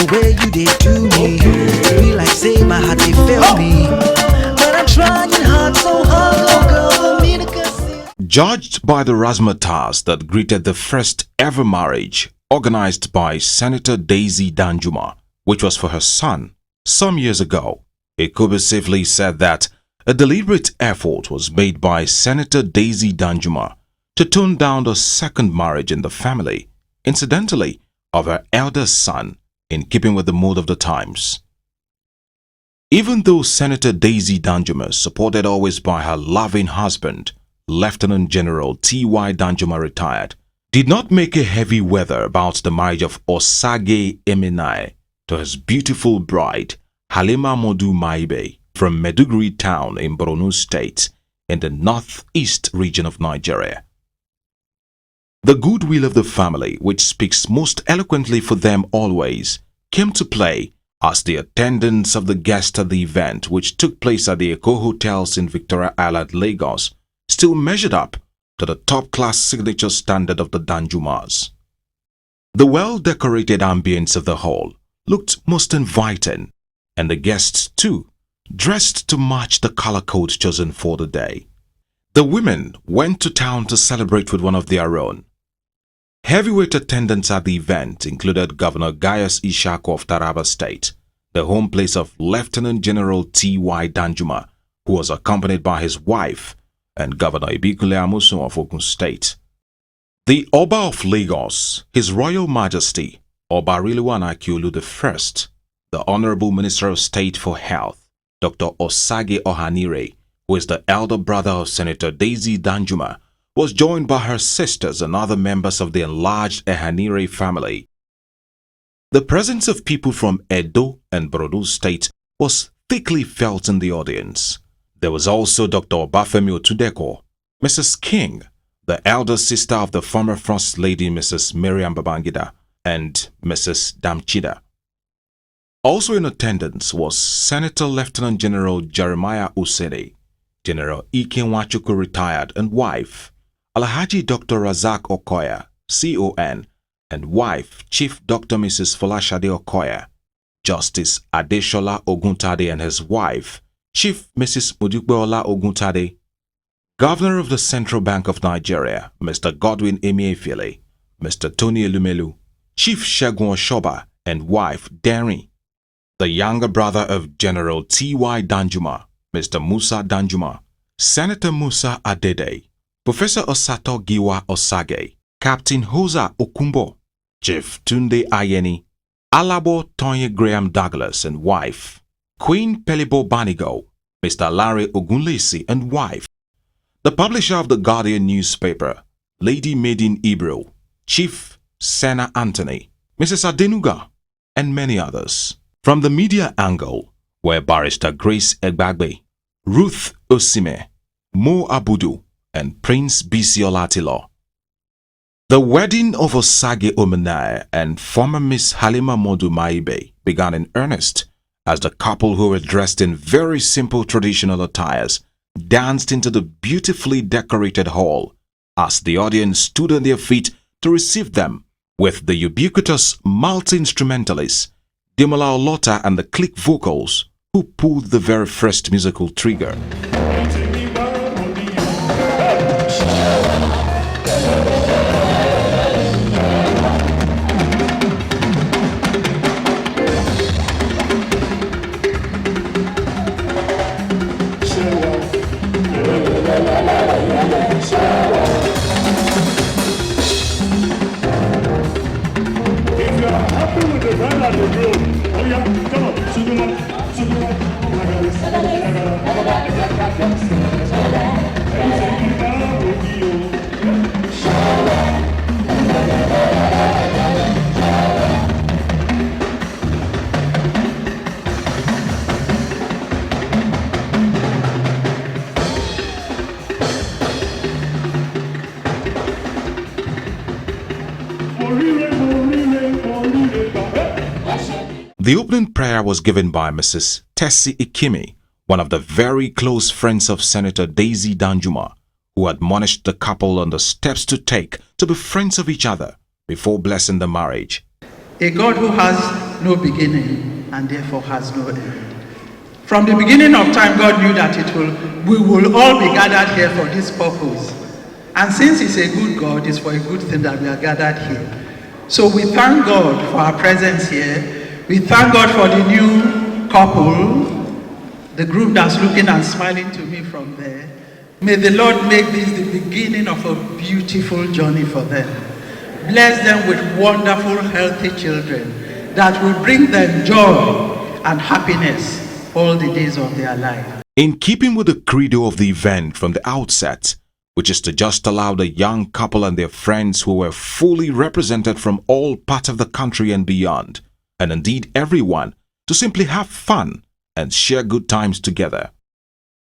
the way you did do me. Feel like say my heart they fail me. But I'm trying hard, so hard, little girl, for me to conceal. Judged by the razzmatazz that greeted the first ever marriage organized by Senator Daizy Danjuma, which was for her son, some years ago, it could be safely said that a deliberate effort was made by Senator Daizy Danjuma to tone down the second marriage in the family, incidentally, of her eldest son, in keeping with the mood of the times. Even though Senator Daizy Danjuma, supported always by her loving husband, Lieutenant General T.Y. Danjuma retired, did not make a heavy weather about the marriage of Osage Emenai to his beautiful bride, Halima Modu Maibe, from Maiduguri town in Borno state in the northeast region of Nigeria. The goodwill of the family, which speaks most eloquently for them always, came to play as the attendance of the guests at the event, which took place at the Eco Hotels in Victoria Island, Lagos, still measured up to the top-class signature standard of the Dajuma'S. The well-decorated ambience of the hall looked most inviting, and the guests, too, dressed to match the color code chosen for the day. The women went to town to celebrate with one of their own. Heavyweight attendants at the event included Governor Gaius Ishaku of Taraba State, the home place of Lieutenant General T.Y. Danjuma, who was accompanied by his wife, and Governor Ibikunle Amosun of Ogun State. The Oba of Lagos, His Royal Majesty, Oba Rilwan Akiolu I, the Honorable Minister of State for Health, Dr. Osage Ohanire, who is the elder brother of Senator Daizy Danjuma, was joined by her sisters and other members of the enlarged Ohanire family. The presence of people from Edo and Borno State was thickly felt in the audience. There was also Dr. Obafemi Otudeko, Mrs. King, the elder sister of the former First Lady Mrs. Miriam Babangida, and Mrs. Damchida. Also in attendance was Senator Lieutenant General Jeremiah Useni, General IkeNwachukwu retired and wife, Alhaji Dr. Razak Okoya, CON, and wife Chief Dr. Mrs. Folashade Okoya, Justice Adeshola Oguntade and his wife, Chief Mrs. Modukbeola Oguntade, Governor of the Central Bank of Nigeria, Mr. Godwin Emefiele, Mr. Tony Elumelu, Chief Shegun Oshoba, and wife Denri, the younger brother of General T.Y. Danjuma, Mr. Musa Danjuma, Senator Musa Adede, Professor Osato Giwa Osage, Captain Hosa Okumbo, Chief Tunde Ayeni, Alabo Tonye Graham Douglas and wife, Queen Pelibo Banigo, Mr. Larry Ogunlesi and wife, the publisher of the Guardian newspaper, Lady Maiden Ibro, Chief Sena Anthony, Mrs. Adenuga, and many others. From the media angle were Barrister Grace Egbagbe, Ruth Osime, Mo Abudu, and Prince Bisi Olatilo. The wedding of Osage Omenai and former Miss Halima Modu Maibe began in earnest as the couple, who were dressed in very simple traditional attires, danced into the beautifully decorated hall as the audience stood on their feet to receive them with the ubiquitous multi-instrumentalists Demola Olota and the click vocals, who pulled the very first musical trigger. The opening prayer was given by Mrs. Tessie Ikimi, one of the very close friends of Senator Daizy Danjuma, who admonished the couple on the steps to take to be friends of each other before blessing the marriage. A God who has no beginning and therefore has no end. From the beginning of time, God knew that we will all be gathered here for this purpose. And since He's a good God, it's for a good thing that we are gathered here. So we thank God for our presence here. We thank God for the new couple, the group that's looking and smiling to me from there. May the Lord make this the beginning of a beautiful journey for them. Bless them with wonderful, healthy children that will bring them joy and happiness all the days of their life. In keeping with the credo of the event from the outset, which is to just allow the young couple and their friends who were fully represented from all parts of the country and beyond, and indeed everyone, to simply have fun and share good times together.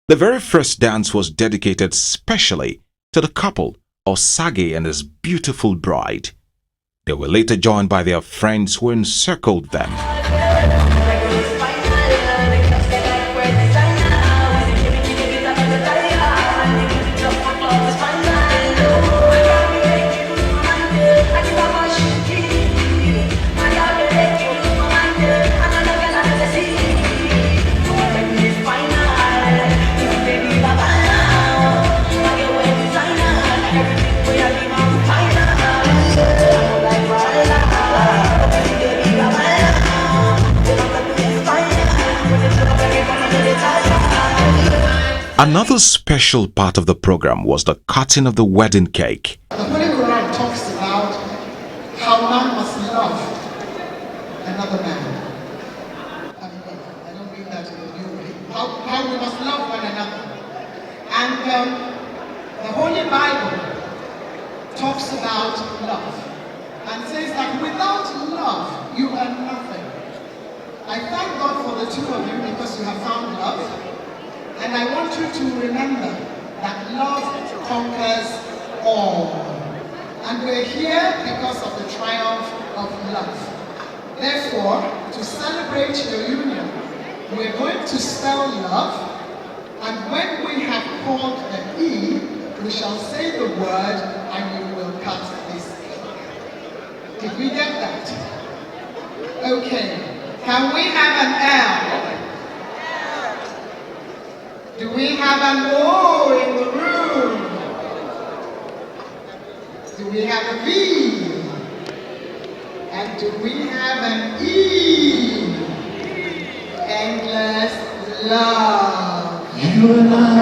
The very first dance was dedicated specially to the couple, Osage and his beautiful bride. They were later joined by their friends who encircled them. Another special part of the program was the cutting of the wedding cake. The Holy Quran talks about how man must love another man. I don't mean that in a new way. How we must love one another. And the Holy Bible talks about love and says that without love, you are nothing. I thank God for the two of you because you have found love. And I want you to remember that love conquers all. And we're here because of the triumph of love. Therefore, to celebrate your union, we're going to spell love. And when we have called the E, we shall say the word and we will cut this cake. Did we get that? Okay. Can we have an L? Do we have an O in the room? Do we have a V? And do we have an E? Endless love. You and I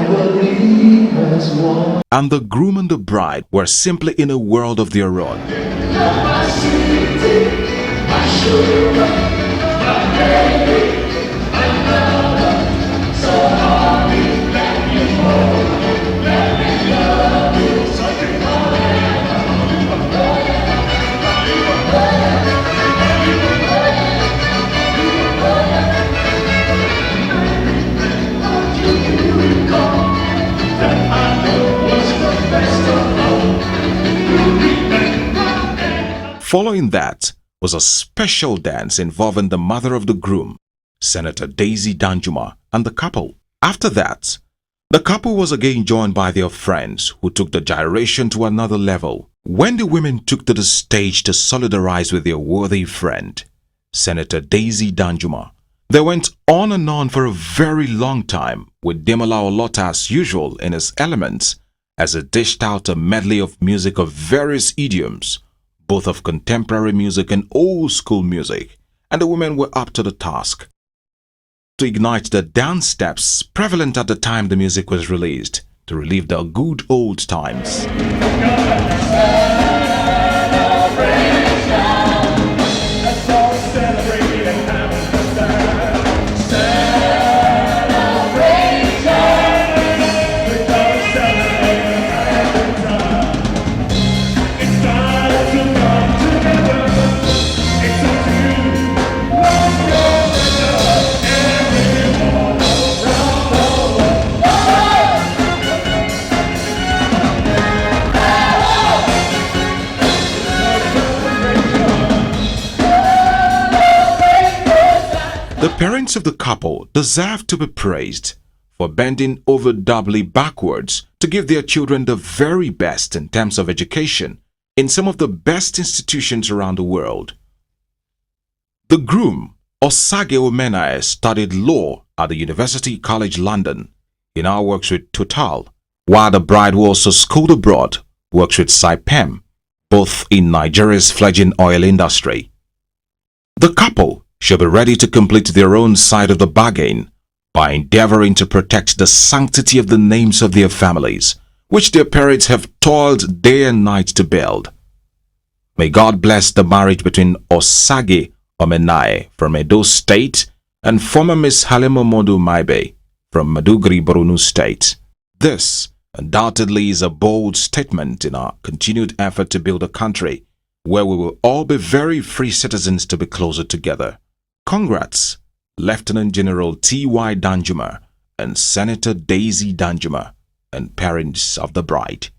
will be as one. And the groom and the bride were simply in a world of their own. Following that was a special dance involving the mother of the groom, Senator Daizy Danjuma, and the couple. After that, the couple was again joined by their friends who took the gyration to another level. When the women took to the stage to solidarize with their worthy friend, Senator Daizy Danjuma, they went on and on for a very long time with Demola Olota as usual in his elements as he dished out a medley of music of various idioms, both of contemporary music and old school music, and the women were up to the task to ignite the dance steps prevalent at the time the music was released to relive the good old times. The parents of the couple deserve to be praised for bending over doubly backwards to give their children the very best in terms of education in some of the best institutions around the world. The groom, Osage Omenae, studied law at the University College London. He now works with Total, while the bride, who also schooled abroad, works with Saipem, both in Nigeria's fledgling oil industry. The couple should be ready to complete their own side of the bargain by endeavoring to protect the sanctity of the names of their families, which their parents have toiled day and night to build. May God bless the marriage between Osage Omenae from Edo State and former Miss Halima Modu Maibe from Maiduguri, Borno State. This undoubtedly is a bold statement in our continued effort to build a country where we will all be very free citizens to be closer together. Congrats, Lieutenant General T.Y. Danjuma and Senator Daizy Danjuma, and parents of the bride.